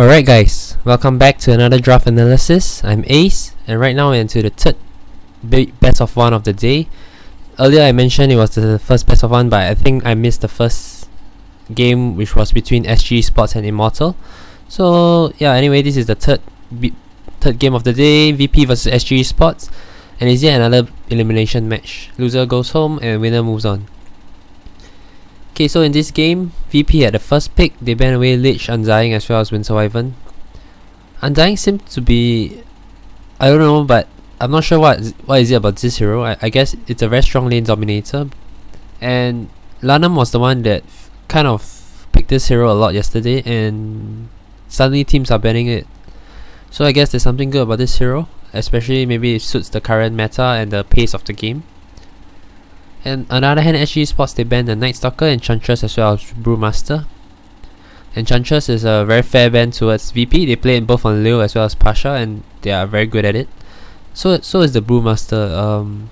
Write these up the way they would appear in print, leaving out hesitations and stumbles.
Alright guys, welcome back to another draft analysis. I'm Ace, and right now we're into the third best of one of the day. Earlier I mentioned it was the first best of one, but I think I missed the first game, which was between SG-esports and Immortal. So yeah, anyway, this is the third game of the day, VP versus SG-esports, and it's yet another elimination match. Loser goes home and winner moves on. Okay, so in this game, VP had the first pick. They banned away Lich, Undying as well as Winter Wyvern. Undying seemed to be, I don't know, but I'm not sure what is it about this hero. I guess it's a very strong lane dominator, and Lanham was the one that kind of picked this hero a lot yesterday, and suddenly teams are banning it. So I guess there's something good about this hero, especially maybe it suits the current meta and the pace of the game. And on the other hand, SG-esports, they banned the Night Stalker and Chantress as well as Brewmaster. And Chantress is a very fair ban towards VP. They play it both on Leo as well as Pasha, and they are very good at it. So is the Brewmaster.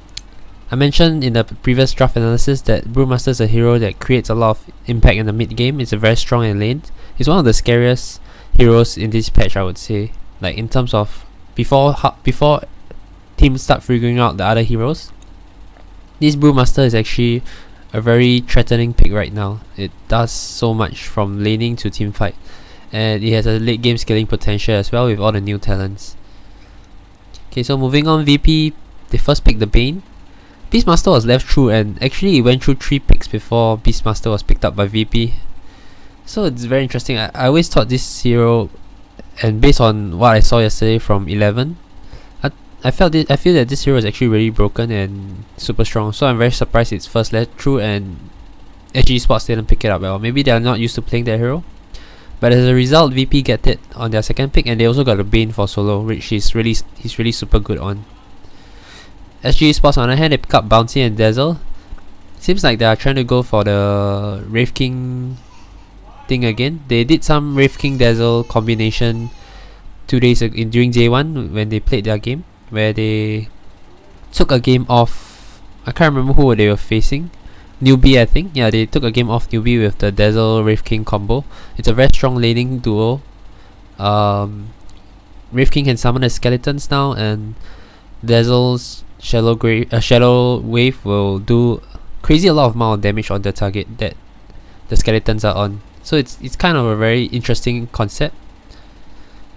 I mentioned in the previous draft analysis that Brewmaster is a hero that creates a lot of impact in the mid game. It's a very strong in lane. It's one of the scariest heroes in this patch, I would say. Like in terms of before teams start figuring out the other heroes, this Brewmaster is actually a very threatening pick right now. It does so much from laning to teamfight, and it has a late game scaling potential as well with all the new talents. Okay, so moving on, VP, they first picked the Bane. Beastmaster was left through, and actually it went through 3 picks before Beastmaster was picked up by VP. So it's very interesting. I always thought this hero, and based on what I saw yesterday from 11, I feel that this hero is actually really broken and super strong. So I'm very surprised it's first led through and SG-esports didn't pick it up well. Maybe they're not used to playing that hero. But as a result, VP get it on their second pick, and they also got a Bane for solo, which he's really super good on. SG-esports on the other hand, they pick up Bounty and Dazzle. Seems like they are trying to go for the Wraith King thing again. They did some Wraith King Dazzle combination 2 days ago during J1 when they played their game, where they took a game off. I can't remember who they were facing. Newbie, I think. Yeah, they took a game off Newbie with the Dazzle Wraith King combo. It's a very strong laning duo. Wraith King can summon the skeletons now, and Dazzle's Shallow Wave will do crazy a lot of amount of damage on the target that the skeletons are on. So it's kind of a very interesting concept.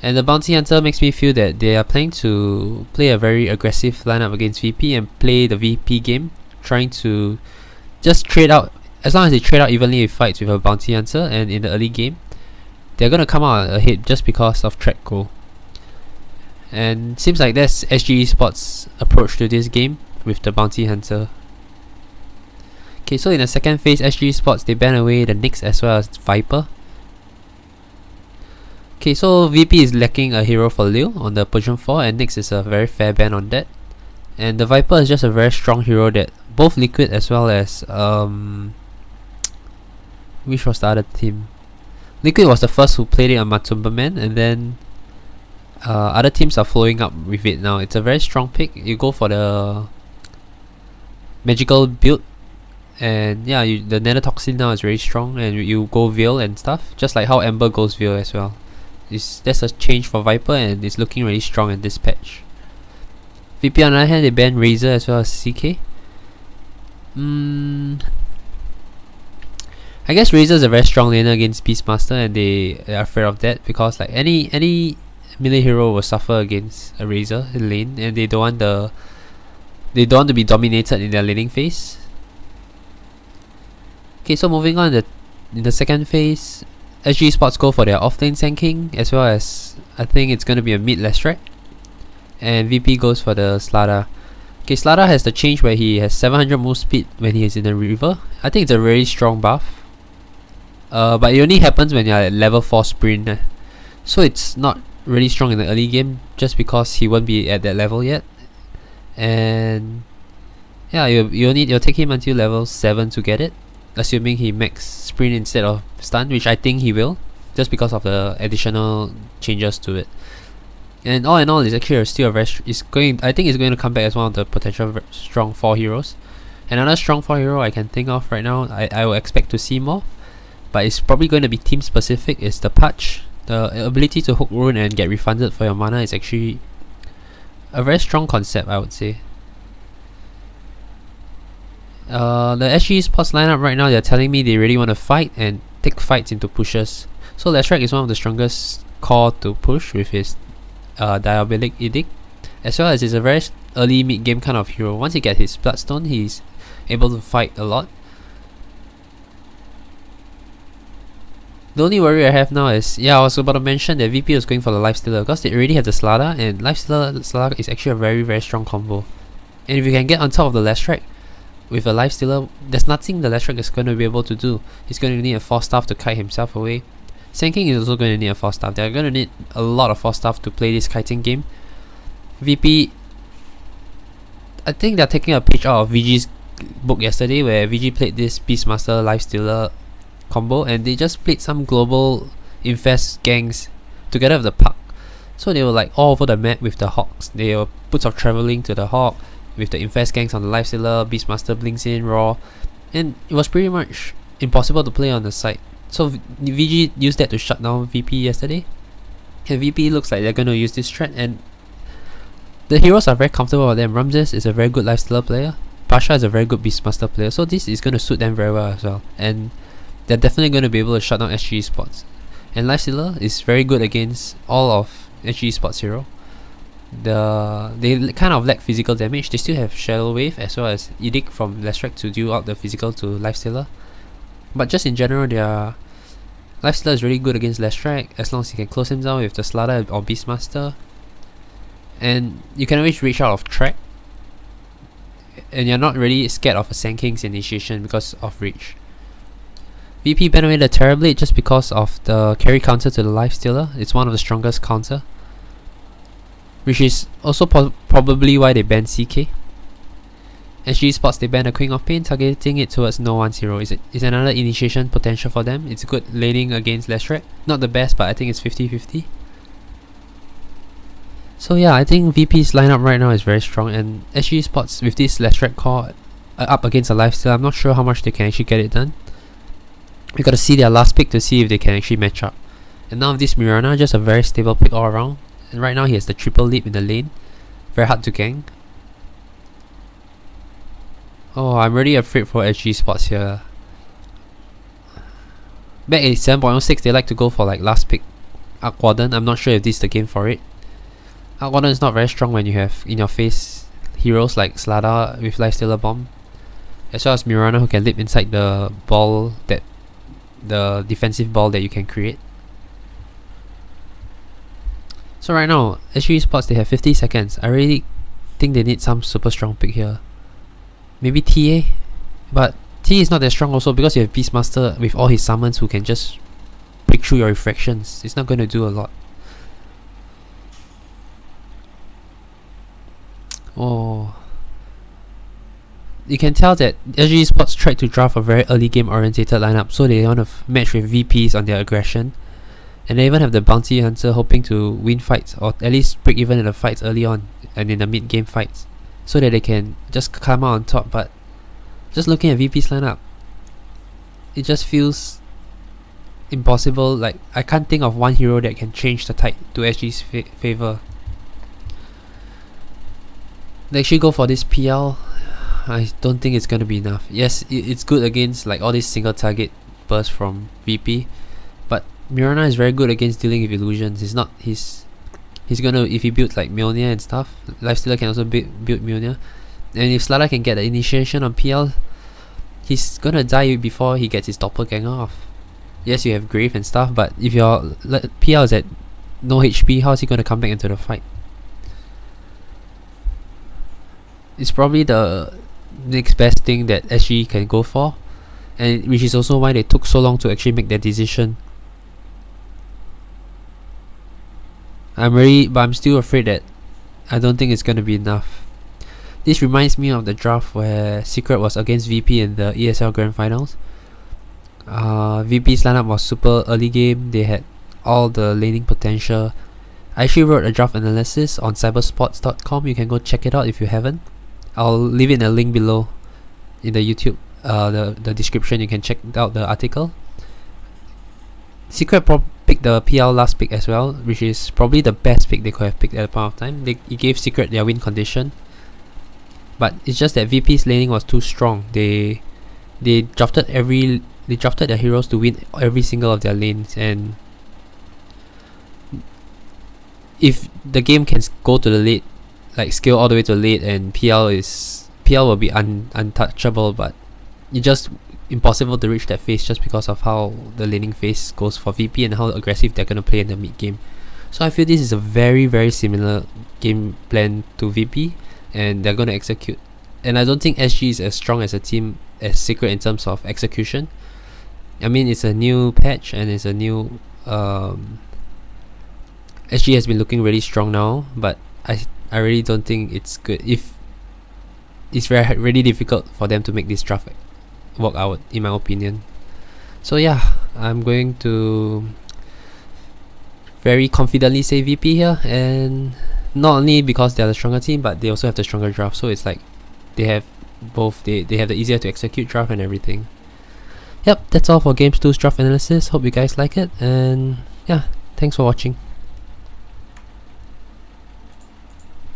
And the Bounty Hunter makes me feel that they are planning to play a very aggressive lineup against VP and play the VP game, trying to just trade out. As long as they trade out evenly with fights with a Bounty Hunter, and in the early game, they're gonna come out ahead just because of track goal. And seems like that's SG-esports' approach to this game with the Bounty Hunter. Okay, so in the second phase, SG-esports, they ban away the Nyx as well as Viper. Okay, so VP is lacking a hero for Leo on the position 4, and Nyx is a very fair ban on that. And the Viper is just a very strong hero that both Liquid as well as which was the other team? Liquid was the first who played it on Matumberman, and then other teams are following up with it now. It's a very strong pick. You go for the magical build, and yeah, the Nether Toxin now is very strong, and you go Veil and stuff, just like how Ember goes Veil as well. That's a change for Viper, and it's looking really strong in this patch. VP on the other hand, they banned Razor as well as CK. I guess Razor is a very strong laner against Beastmaster, and they are afraid of that because like any melee hero will suffer against a Razor in lane, and they don't want to be dominated in their laning phase. Okay, so moving on, in the second phase, SG-esports go for their offlane Sand King, as well as I think it's going to be a mid Lestrat, and VP goes for the Slada. Okay, Slada has the change where he has 700 move speed when he is in the river. I think it's a very strong buff, but it only happens when you're at level 4 sprint, so it's not really strong in the early game just because he won't be at that level yet. And yeah, you'll take him until level 7 to get it, assuming he max sprint instead of stun, which I think he will, just because of the additional changes to it. And all in all, it's actually still a very I think it's going to come back as one of the potential strong 4 heroes. Another strong 4 hero I can think of right now, I will expect to see more, but it's probably going to be team specific, is the Patch. The ability to hook rune and get refunded for your mana is actually a very strong concept, I would say. The SG-esports lineup right now, they're telling me they really want to fight and take fights into pushes. So Leshrac is one of the strongest core to push with his Diabolic Edict, as well as he's a very early mid game kind of hero. Once he gets his Bloodstone, he's able to fight a lot. The only worry I have now is, I was about to mention that VP is going for the Lifestealer because they already have the Slada, and Lifestealer is actually a very, very strong combo. And if you can get on top of the Leshrac with a Lifestealer, there's nothing the Leshrac is going to be able to do. He's going to need a Force Staff to kite himself away. Sand King is also going to need a Force Staff. They're going to need a lot of Force Staff to play this kiting game. VP, I think they're taking a page out of VG's book yesterday, where VG played this Beastmaster Lifestealer combo, and they just played some global infest gangs together with the Puck. So they were like all over the map with the Hawks. They were Boots of Traveling to the Hawk, with the infest gangs on the Lifestealer, Beastmaster blinks in, Raw, and it was pretty much impossible to play on the side. So VG used that to shut down VP yesterday, and VP looks like they're going to use this strat, and the heroes are very comfortable with them. Ramses is a very good Lifestealer player, Pasha is a very good Beastmaster player, so this is going to suit them very well as well, and they're definitely going to be able to shut down SG-esports. And Lifestealer is very good against all of SG-esports hero. They kind of lack physical damage. They still have Shadow Wave as well as Edict from Leshrac to deal out the physical to Lifestealer. But just in general, their Lifestealer is really good against Leshrac as long as you can close him down with the Slada or Beastmaster. And you can always reach out of track. And you're not really scared of a Sand King's initiation because of reach. VP banned away the Terrorblade just because of the carry counter to the Lifestealer. It's one of the strongest counter, which is also probably why they banned CK. SG-esports, they banned the Queen of Pain, targeting it towards No 1-0. It's another initiation potential for them. It's good laning against Leshrac. Not the best, but I think it's 50-50. So yeah, I think VP's lineup right now is very strong, and SG-esports with this Leshrac core up against a Lifestealer, I'm not sure how much they can actually get it done. We gotta see their last pick to see if they can actually match up. And now with this Mirana, just a very stable pick all around. And right now he has the triple leap in the lane. Very hard to gank. Oh, I'm really afraid for SG-esports here. Back at 7.06, they like to go for like last pick Arc Warden. I'm not sure if this is the game for it. Arc Warden is not very strong when you have in your face heroes like Slada with Lifestealer Bomb, as well as Mirana who can leap inside the ball, the defensive ball that you can create. So right now, SG-esports, they have 50 seconds. I really think they need some super strong pick here. Maybe TA? But TA is not that strong also because you have Beastmaster with all his summons who can just break through your refractions. It's not going to do a lot. Oh, you can tell that SG-esports tried to draft a very early game orientated lineup, so they want to match with VPs on their aggression. And they even have the Bounty Hunter hoping to win fights, or at least break even in the fights early on and in the mid game fights, so that they can just come out on top. But just looking at VP's lineup, it just feels impossible. Like, I can't think of one hero that can change the tide to SG's favor. They actually go for this PL. I don't think it's gonna be enough. Yes, it's good against like all these single target bursts from VP, but Mirana is very good against dealing with illusions. He's gonna, if he builds like Mjolnir and stuff, Lifestealer can also build Mjolnir, and if Slada can get the initiation on PL, he's gonna die before he gets his doppelganger off. Yes, you have Grave and stuff, but if your PL is at no HP, how is he gonna come back into the fight? It's probably the next best thing that SG can go for, and which is also why they took so long to actually make their decision. But I'm still afraid that I don't think it's gonna be enough. This reminds me of the draft where Secret was against VP in the ESL Grand Finals. VP's lineup was super early game. They had all the laning potential. I actually wrote a draft analysis on cybersports.com. You can go check it out if you haven't. I'll leave it in a link below in the YouTube, the description. You can check out the article. Secret picked picked the PL last pick as well, which is probably the best pick they could have picked at the point of time. It gave Secret their win condition, but it's just that VP's laning was too strong. They drafted their heroes to win every single of their lanes, and if the game can go to the late, like scale all the way to the late, and PL will be untouchable, but it's just impossible to reach that phase just because of how the laning phase goes for VP and how aggressive they're gonna play in the mid game. So I feel this is a very, very similar game plan to VP, and they're gonna execute. And I don't think SG is as strong as a team as Secret in terms of execution. I mean, it's a new patch and it's a new SG has been looking really strong now, but I really don't think it's good. If it's really difficult for them to make this draft work out, in my opinion. So yeah, I'm going to very confidently say VP here, and not only because they're the stronger team, but they also have the stronger draft. So it's like they have both. They have the easier to execute draft and everything. Yep, that's all for Games 2's draft analysis. Hope you guys like it, and yeah, thanks for watching.